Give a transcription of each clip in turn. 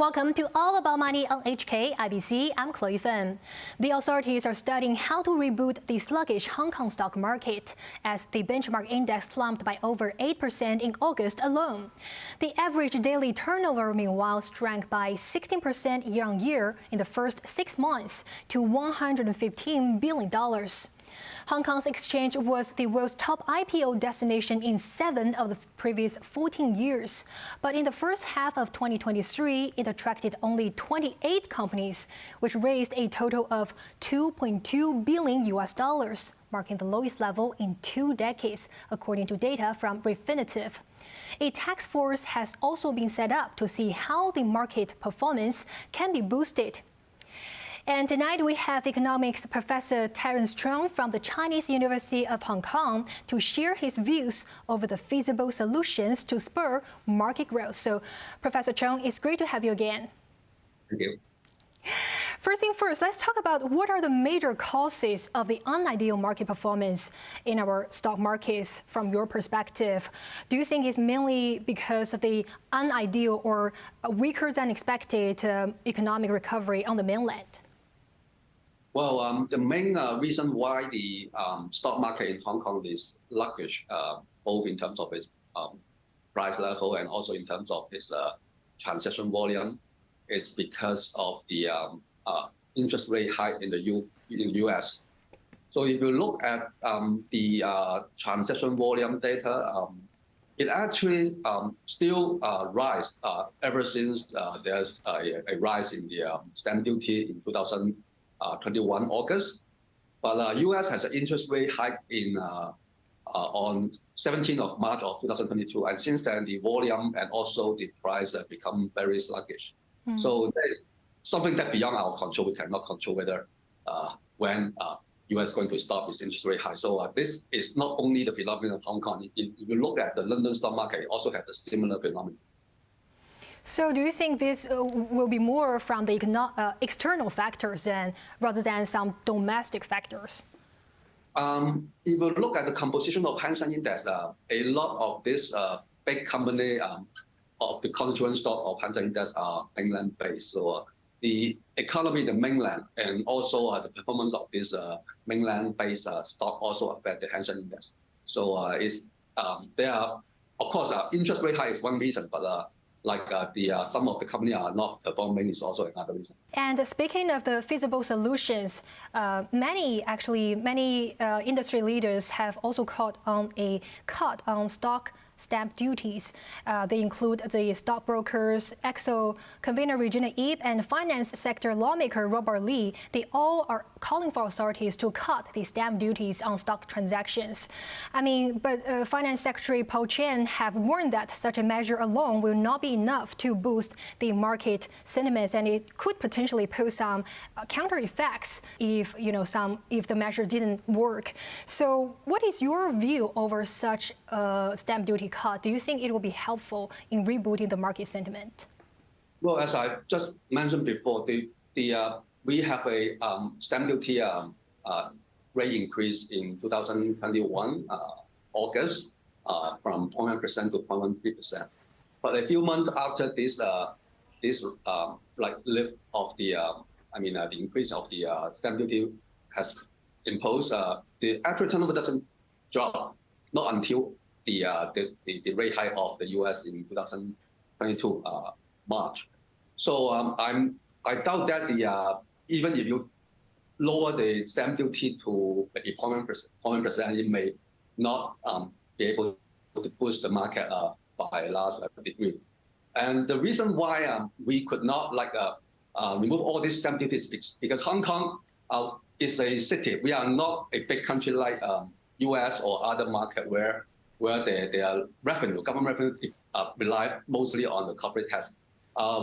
Welcome to All About Money on HK IBC. I'm Chloe Feng. The authorities are studying how to reboot the sluggish Hong Kong stock market as the benchmark index slumped by over 8% in August alone. The average daily turnover, meanwhile, shrank by 16% year-on-year in the first 6 months to $115 billion. Hong Kong's exchange was the world's top IPO destination in 7 of the previous 14 years. But in the first half of 2023, it attracted only 28 companies, which raised a total of $2.2 billion, marking the lowest level in 2 decades, according to data from Refinitiv. A task force has also been set up to see how the market performance can be boosted. And tonight we have economics professor Terence Chong from the Chinese University of Hong Kong to share his views over the feasible solutions to spur market growth. So, Professor Chong, it's great to have you again. Thank you. First thing first, let's talk about what are the major causes of the unideal market performance in our stock markets from your perspective. Do you think it's mainly because of the unideal or weaker than expected economic recovery on the mainland? Well, the main reason why the stock market in Hong Kong is sluggish, both in terms of its price level and also in terms of its transaction volume, is because of the interest rate hike in the U.S. So if you look at the transaction volume data, it actually still rise ever since there's a rise in the stamp duty in 2021 August, but U.S. has an interest rate hike on 17th of March of 2022, and since then the volume and also the price have become very sluggish. So there is something that beyond our control. We cannot control whether when U.S. is going to stop its interest rate high. So this is not only the phenomenon of Hong Kong. If you look at the London stock market, it also has a similar phenomenon. So do you think this will be more from the external factors rather than some domestic factors? If you look at the composition of Hang Seng Index, a lot of this big company of the constituent stock of Hang Seng Index are mainland-based. So the economy in the mainland and also the performance of this mainland-based stock also affect the Hang Seng Index. So there are, of course, interest rate high is one reason, but some of the companies are not performing is also another reason. And speaking of the feasible solutions, many industry leaders have also called on a cut on stock stamp duties. They include the stockbrokers, EXO convener Regina Ip, and finance sector lawmaker Robert Lee. They all are calling for authorities to cut the stamp duties on stock transactions. But Finance Secretary Paul Chan have warned that such a measure alone will not be enough to boost the market sentiments, and it could potentially pose some counter effects if the measure didn't work. So, what is your view over such stamp duty cut? Do you think it will be helpful in rebooting the market sentiment? Well, as I just mentioned before, we have a stamp duty rate increase in 2021 August from 0.1% to 0.13%. But a few months after this lift of the increase of the stamp duty has imposed, the actual turnover doesn't drop, not until the rate hike of the U.S. in 2022 March. So I doubt that even if you lower the stamp duty to maybe 0.1%, it may not be able to boost the market by a large degree. And the reason why we could not remove all these stamp duties is because Hong Kong is a city. We are not a big country like U.S. or other market where their revenue, government revenue, rely mostly on the corporate tax.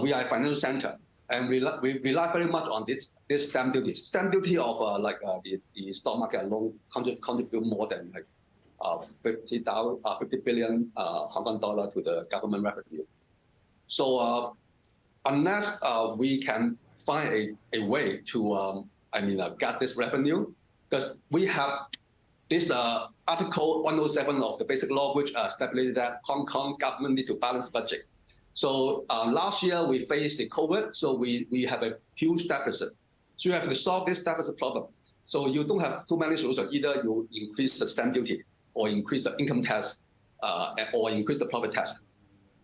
We are a financial center, and we rely very much on this stamp duty. Stamp duty of the stock market alone contribute more than 50 billion Hong Kong dollar to the government revenue. So unless we can find a way to get this revenue, because we have this Article 107 of the Basic Law, which stipulated that Hong Kong government need to balance budget. So last year we faced the COVID, so we have a huge deficit. So you have to solve this deficit problem. So you don't have too many solutions. Either you increase the stamp duty, or increase the income tax, or increase the profit tax.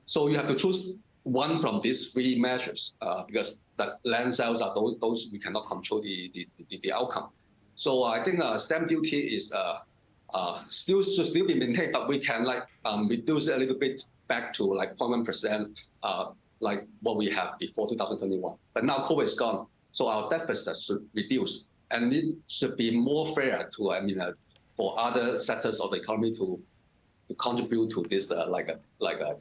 So you have to choose one from these three measures, because the land sales are those we cannot control the outcome. So I think stamp duty is should still be maintained, but we can reduce it a little bit back to 0.1%, like what we had before 2021. But now COVID is gone, so our deficit should reduce, and it should be more fair to for other sectors of the economy to contribute to this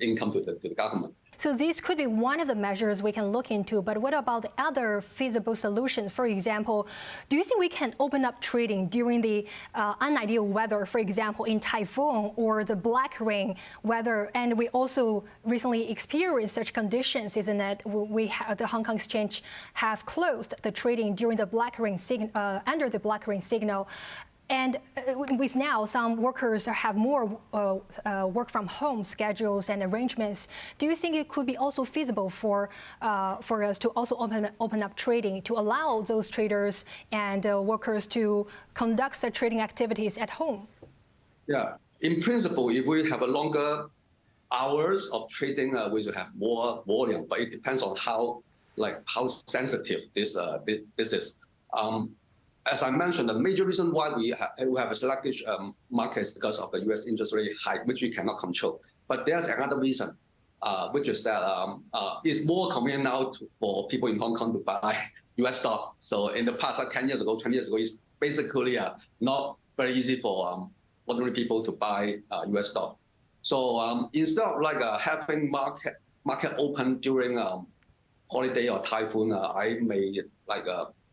income to the government. So these could be one of the measures we can look into, but what about the other feasible solutions? For example, do you think we can open up trading during the unideal weather, for example, in typhoon or the black rain weather? And we also recently experienced such conditions, isn't it? The Hong Kong Exchange have closed the trading during the black rain under the black rain signal. And with now, some workers have more work from home schedules and arrangements. Do you think it could be also feasible for us to also open up trading to allow those traders and workers to conduct their trading activities at home? Yeah, in principle, if we have a longer hours of trading, we should have more volume. But it depends on how sensitive this is. As I mentioned, the major reason why we have a sluggish market is because of the U.S. interest rate hike, which we cannot control. But there's another reason, which is that it's more convenient now for people in Hong Kong to buy U.S. stock. So in the past, 10 years ago, 20 years ago, it's basically not very easy for ordinary people to buy U.S. stock. So instead of having market open during holiday or typhoon, I may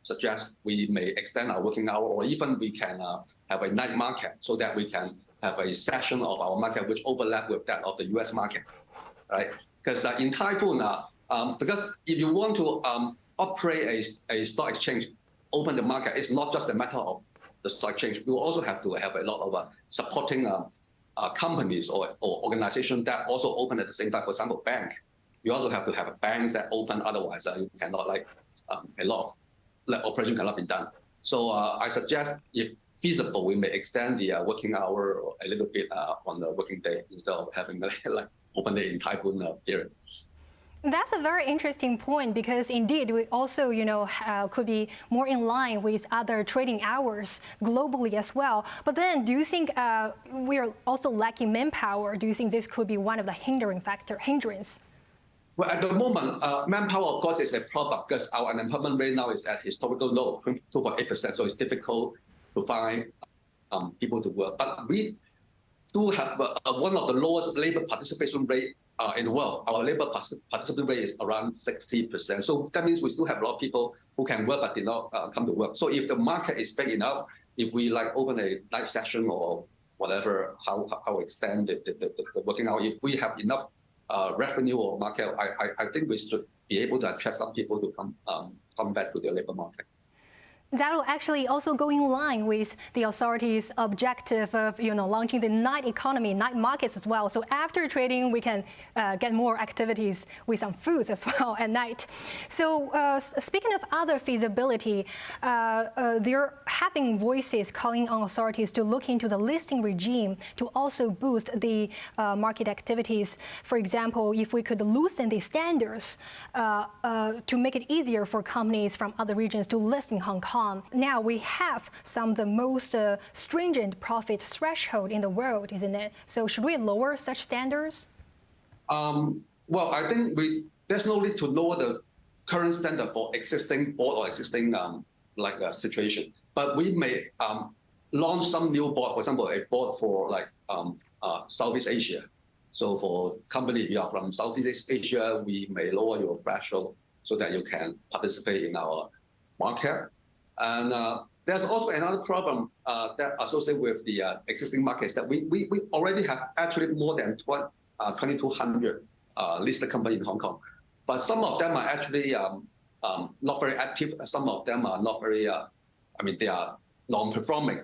suggest we may extend our working hour, or even we can have a night market so that we can have a section of our market which overlap with that of the U.S. market, right? Because in typhoon, because if you want to operate a stock exchange, open the market, it's not just a matter of the stock exchange. You also have to have a lot of supporting companies or organizations that also open at the same time. For example, bank. You also have to have banks that open. Otherwise, you cannot a lot of operation cannot be done. So I suggest, if feasible, we may extend the working hour a little bit on the working day instead of having open day in typhoon period. That's a very interesting point, because indeed we also, could be more in line with other trading hours globally as well. But then, do you think we are also lacking manpower? Do you think this could be one of the hindrance? Well, at the moment, manpower, of course, is a problem because our unemployment rate now is at historical low, 2.8%. So it's difficult to find people to work. But we do have one of the lowest labor participation rate in the world. Our labor participation rate is around 60%. So that means we still have a lot of people who can work but did not come to work. So if the market is big enough, if we open a night session or whatever, how extend the working hour, if we have enough revenue or market, I think we should be able to attract some people to come back to the labor market. That will actually also go in line with the authorities' objective of launching the night economy, night markets as well. So after trading, we can get more activities with some foods as well at night. So speaking of other feasibility, there have been voices calling on authorities to look into the listing regime to also boost the market activities. For example, if we could loosen the standards to make it easier for companies from other regions to list in Hong Kong. Now we have some of the most stringent profit threshold in the world, isn't it? So should we lower such standards? Well, I think there's no need to lower the current standard for existing board or existing situation. But we may launch some new board, for example, a board for Southeast Asia. So for company you are from Southeast Asia, we may lower your threshold so that you can participate in our market. And there's also another problem that associated with the existing markets, that we already have actually more than 2,200 listed companies in Hong Kong. But some of them are actually not very active. Some of them are not very, they are non-performing.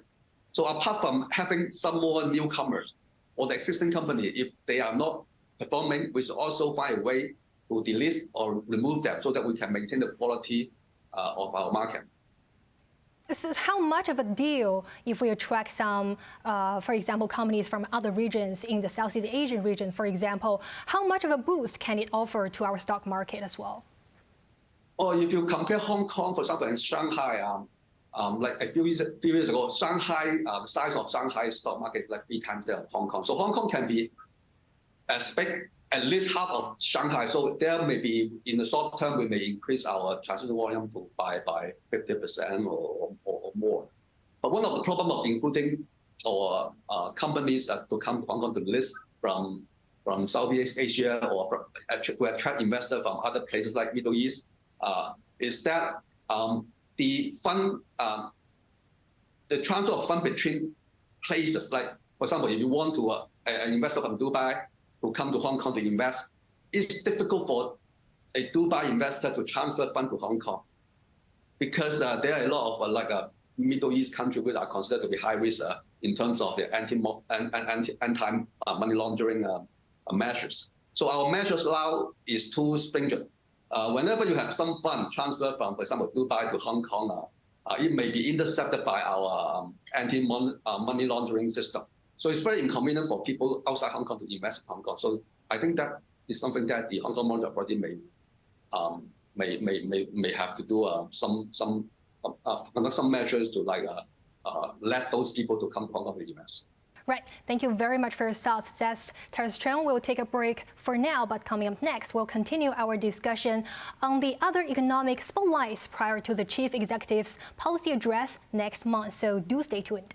So apart from having some more newcomers or the existing company, if they are not performing, we should also find a way delist or remove them so that we can maintain the quality of our market. So how much of a deal if we attract some, for example, companies from other regions in the Southeast Asian region, for example, how much of a boost can it offer to our stock market as well? Or if you compare Hong Kong, for example, and Shanghai, like a few years ago, Shanghai, the size of Shanghai stock market is like 3 times that of Hong Kong. So Hong Kong can be as big, at least half of Shanghai. So there may be, in the short term, we may increase our transaction volume by 50% or more. But one of the problems of including our companies to come to Hong Kong to list from Southeast Asia or to attract investors from other places like Middle East is that the fund, the transfer of fund between places, like, for example, if you want to an investor from Dubai to come to Hong Kong to invest, it's difficult for a Dubai investor to transfer fund to Hong Kong because there are a lot of Middle East countries which are considered to be high risk in terms of the anti-money laundering measures. So our measures now is too stringent. Whenever you have some fund transfer from, for example, Dubai to Hong Kong, it may be intercepted by our anti-money laundering system. So it's very inconvenient for people outside Hong Kong to invest in Hong Kong. So I think that is something that the Hong Kong Monetary Authority may have to do some measures to let those people to come to Hong Kong to invest. Right. Thank you very much for your thoughts. That's Terence Chong. We'll take a break for now, but coming up next, we'll continue our discussion on the other economic spotlights prior to the Chief Executive's policy address next month. So do stay tuned.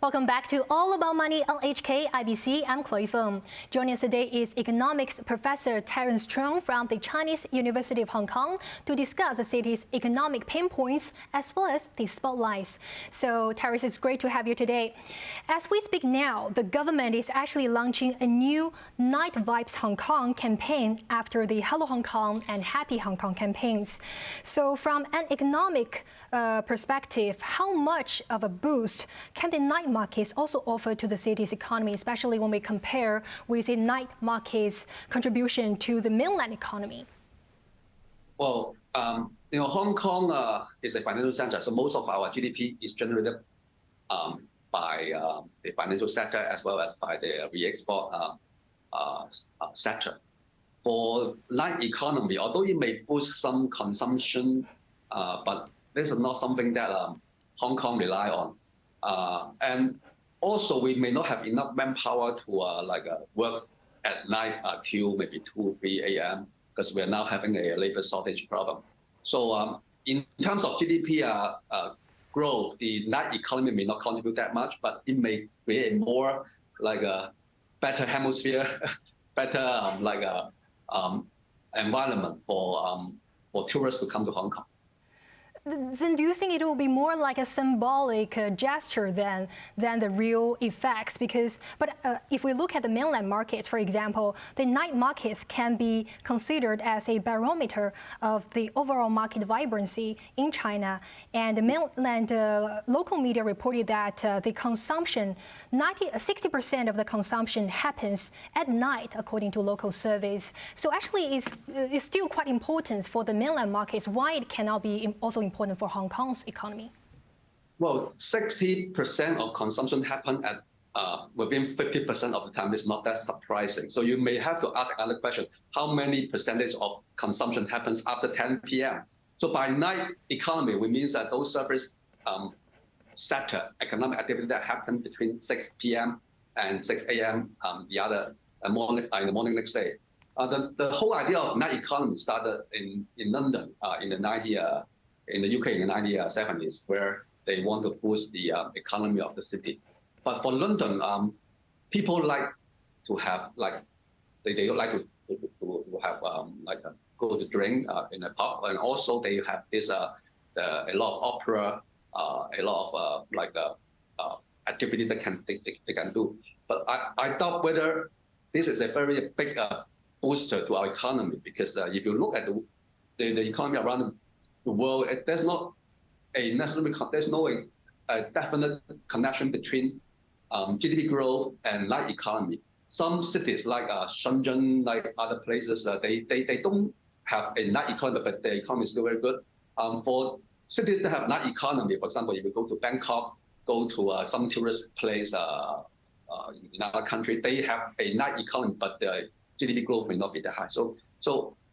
Welcome back to All About Money on HK IBC. I'm Chloe Feng. Joining us today is economics professor Terence Chong from the Chinese University of Hong Kong to discuss the city's economic pain points as well as the spotlights. So, Terence, it's great to have you today. As we speak now, the government is actually launching a new Night Vibes Hong Kong campaign after the Hello Hong Kong and Happy Hong Kong campaigns. So, from an economic perspective, how much of a boost can the night markets also offer to the city's economy, especially when we compare with the night markets' contribution to the mainland economy? Well, Hong Kong is a financial center, so most of our GDP is generated by the financial sector as well as by the re-export sector. For night economy, although it may boost some consumption, but this is not something that Hong Kong rely on. And also, we may not have enough manpower to work at night till maybe 2, 3 a.m. because we are now having a labor shortage problem. So in terms of GDP growth, the night economy may not contribute that much, but it may create more a better hemisphere, better environment for tourists to come to Hong Kong. Then do you think it will be more like a symbolic gesture than the real effects? But if we look at the mainland markets, for example, the night markets can be considered as a barometer of the overall market vibrancy in China. And the mainland local media reported that the consumption, 60% of the consumption happens at night, according to local surveys. So actually, it's still quite important for the mainland markets. Why it cannot be also important for Hong Kong's economy? Well, 60% of consumption happen at within 50% of the time. It's not that surprising. So you may have to ask another question: how many percentage of consumption happens after 10 p.m.? So by night economy, we means that those service sector economic activity that happen between 6 p.m. and 6 a.m. In the morning next day. The whole idea of night economy started in London in the UK in the 1970s, where they want to boost the economy of the city. But for London, people like to have they like to have go to drink in a pub, and also they have this a lot of opera, a lot of activity that they can do. But I doubt whether this is a very big booster to our economy, because if you look at the economy around the world, there's not there's no definite connection between GDP growth and night economy. Some cities like Shenzhen, like other places, they don't have a night economy, but the economy is still very good. For cities that have night economy, for example, if you go to Bangkok, go to some tourist place in our country, they have a night economy, but the GDP growth may not be that high. So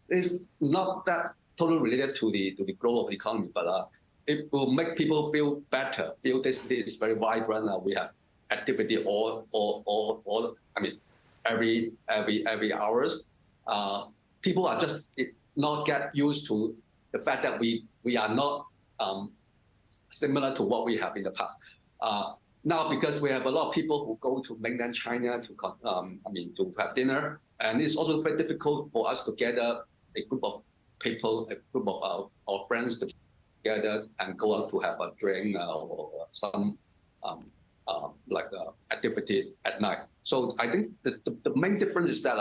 it's not that totally related to the growth of the economy, but it will make people feel better. Feel this city is very vibrant. We have activity every hours. People are just not get used to the fact that we are not similar to what we have in the past. Now, because we have a lot of people who go to mainland China to have dinner, and it's also very difficult for us to gather a group of people, a group of our friends together and go out to have a drink or some activity at night. So I think the main difference is that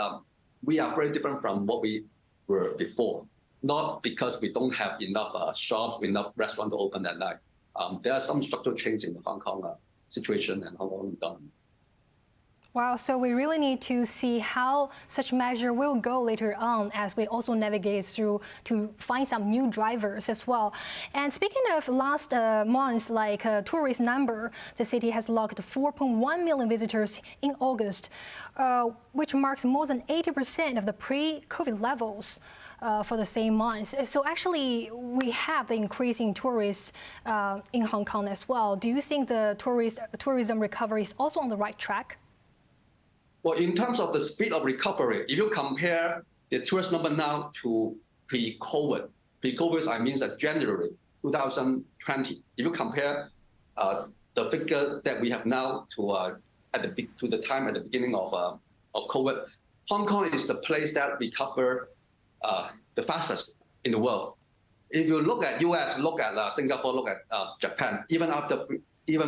we are very different from what we were before. Not because we don't have enough shops, enough restaurants open at night. There are some structural changes in the Hong Kong situation and Hong Kong economy. Wow, so we really need to see how such measure will go later on as we also navigate through to find some new drivers as well. And speaking of last month's tourist number, the city has logged 4.1 million visitors in August, which marks more than 80% of the pre-COVID levels for the same month. So actually, we have the increasing tourists in Hong Kong as well. Do you think the tourism recovery is also on the right track? Well, in terms of the speed of recovery, if you compare the tourist number now to pre-COVID, I mean that January 2020. If you compare the figure that we have now to the time at the beginning of COVID, Hong Kong is the place that recover the fastest in the world. If you look at US, look at Singapore, look at Japan, even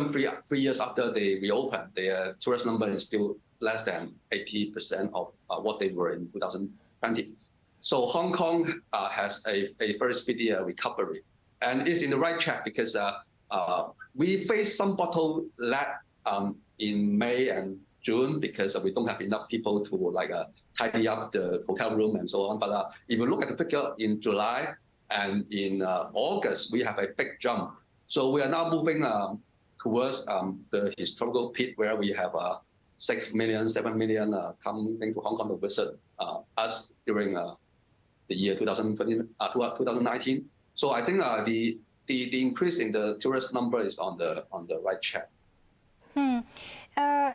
3 years after they reopened, their tourist number is still less than 80% of what they were in 2020. So Hong Kong has a very speedy recovery. And it's in the right track because we faced some bottleneck in May and June because we don't have enough people to tidy up the hotel room and so on. But if you look at the figure in July and in August, we have a big jump. So we are now moving towards the historical peak where we have 6 million, 7 million coming to Hong Kong to visit us during the year 2019. So I think the increase in the tourist number is on the right track.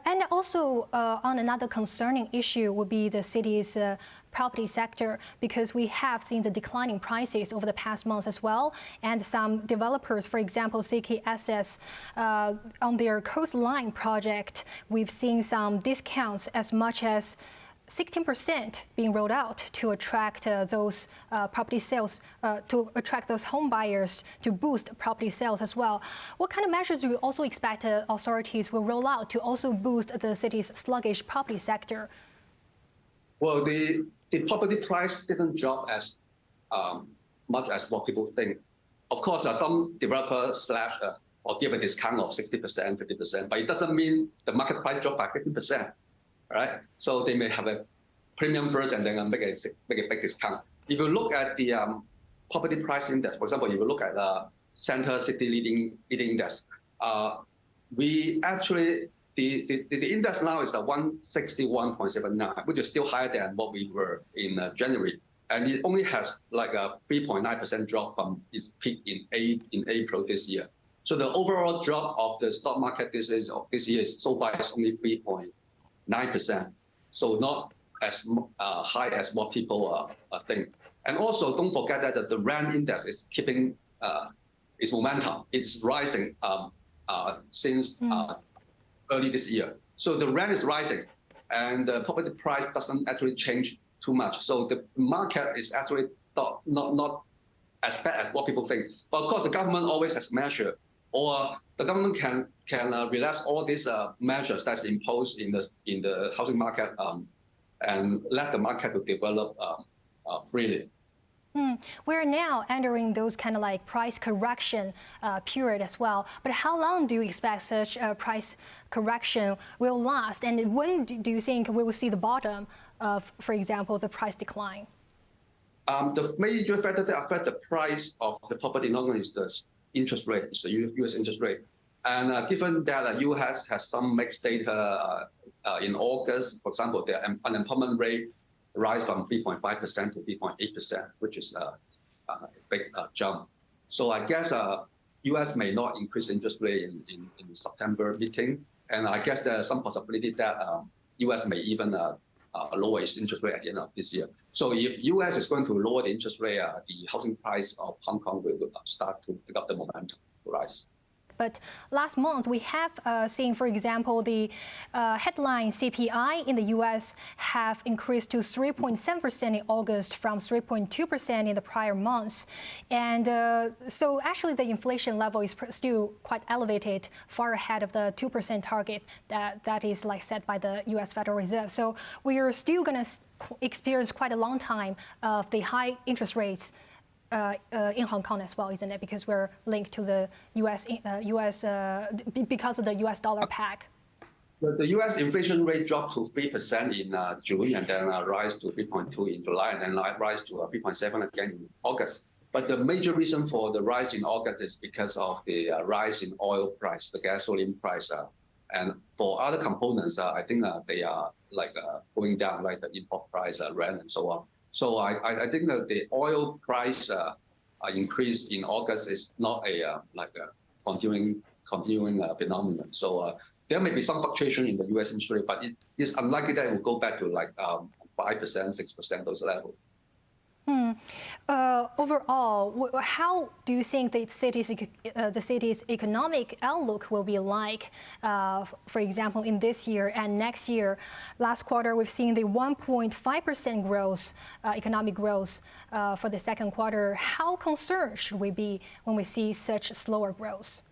And also on another concerning issue would be the city's property sector, because we have seen the declining prices over the past months as well. And some developers, for example, seeking assets on their coastline project, we've seen some discounts as much as 16% being rolled out to attract those property sales, to attract those home buyers, to boost property sales as well. What kind of measures do you also expect authorities will roll out to also boost the city's sluggish property sector? Well, the property price didn't drop as much as what people think. Of course, some developers slash or give a discount of 60%, 50%, but it doesn't mean the market price dropped by 50%. Right? So they may have a premium first and then make a big discount. If you look at the property price index, for example, if you look at the Center City Leading Index, we actually, the index now is 161.79, which is still higher than what we were in January. And it only has like a 3.9% drop from its peak in April this year. So the overall drop of the stock market this year so far is only 3.9%, so not as high as what people think. And also, don't forget that the rent index is keeping its momentum. It's rising since early this year. So the rent is rising, and the property price doesn't actually change too much. So the market is actually not as bad as what people think. But of course, the government always has measure, or the government can relax all these measures that's imposed in the housing market and let the market to develop freely. We're now entering those kind of like price correction period as well. But how long do you expect such a price correction will last? And when do you think we will see the bottom of, for example, the price decline? The major factor that affect the price of the property in Hong Kong is the interest rate, it's the U.S. interest rate. And given that the U.S. has some mixed data in August, for example, the unemployment rate rise from 3.5% to 3.8%, which is a big jump. So I guess U.S. may not increase interest rate in the September meeting, and I guess there's some possibility that U.S. may even lower its interest rate at the end of this year. So if U.S. is going to lower the interest rate, the housing price of Hong Kong will start to pick up the momentum to rise. But last month, we have seen, for example, the headline CPI in the U.S. have increased to 3.7% in August from 3.2% in the prior months. And so actually the inflation level is still quite elevated, far ahead of the 2% target that is like set by the U.S. Federal Reserve. So we are still going to experience quite a long time of the high interest rates in Hong Kong as well, isn't it? Because we're linked to the U.S. Because of the U.S. dollar peg. The U.S. inflation rate dropped to 3% in June, and then rise to 3.2 in July, and then rise to 3.7 again in August. But the major reason for the rise in August is because of the rise in oil price, the gasoline price, and for other components, I think they are like going down, like the import price, rent, and so on. So I think that the oil price increase in August is not a continuing phenomenon. So there may be some fluctuation in the U.S. interest rate, but it is unlikely that it will go back to like 5%, 6%, those levels. Overall, how do you think the city's economic outlook will be like, for example, in this year and next year? Last quarter, we've seen the 1.5% growth, economic growth for the second quarter. How concerned should we be when we see such slower growth?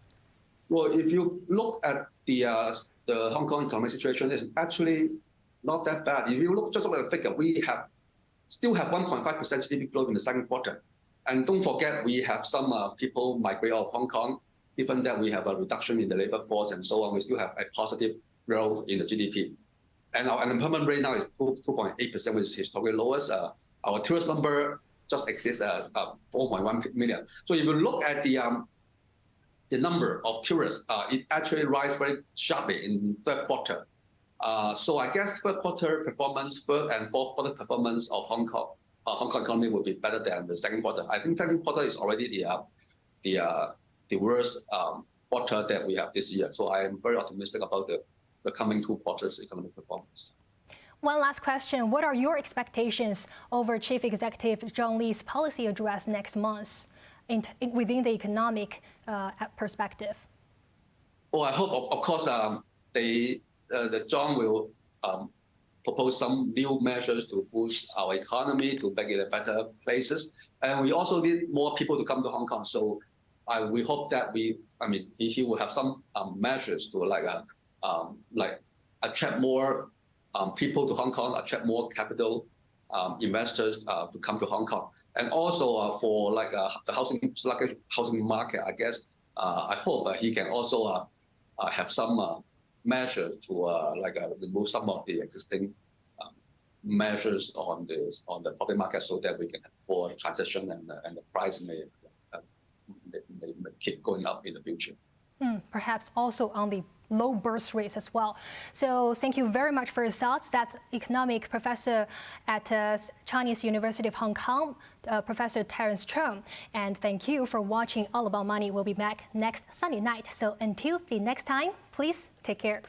Well, if you look at the Hong Kong economic situation, it's actually not that bad. If you just look at the figure, we still have 1.5% GDP growth in the second quarter. And don't forget, we have some people migrate out of Hong Kong, given that we have a reduction in the labor force and so on, we still have a positive growth in the GDP. And our unemployment rate now is 2.8%, which is historically lowest. Our tourist number just exceeds 4.1 million. So if you look at the number of tourists, it actually rise very sharply in third quarter. So I guess third quarter performance, third and fourth quarter performance of Hong Kong economy will be better than the second quarter. I think second quarter is already the worst quarter that we have this year. So I am very optimistic about the coming 2 quarters economic performance. One last question. What are your expectations over Chief Executive John Lee's policy address next month within the economic perspective? Oh, I hope, of course, the John will propose some new measures to boost our economy, to make it a better places. And we also need more people to come to Hong Kong. So we hope that he will have some measures to like attract more people to Hong Kong, attract more capital investors to come to Hong Kong. And also for like the sluggish housing market, I guess, I hope he can also have some measures to remove some of the existing measures on the property market, so that we can afford transition and the price may keep going up in the future. Perhaps also on the low birth rates as well. So thank you very much for your thoughts. That's economic professor at Chinese University of Hong Kong, Professor Terence Chong. And thank you for watching All About Money. We'll be back next Sunday night. So until the next time, please take care.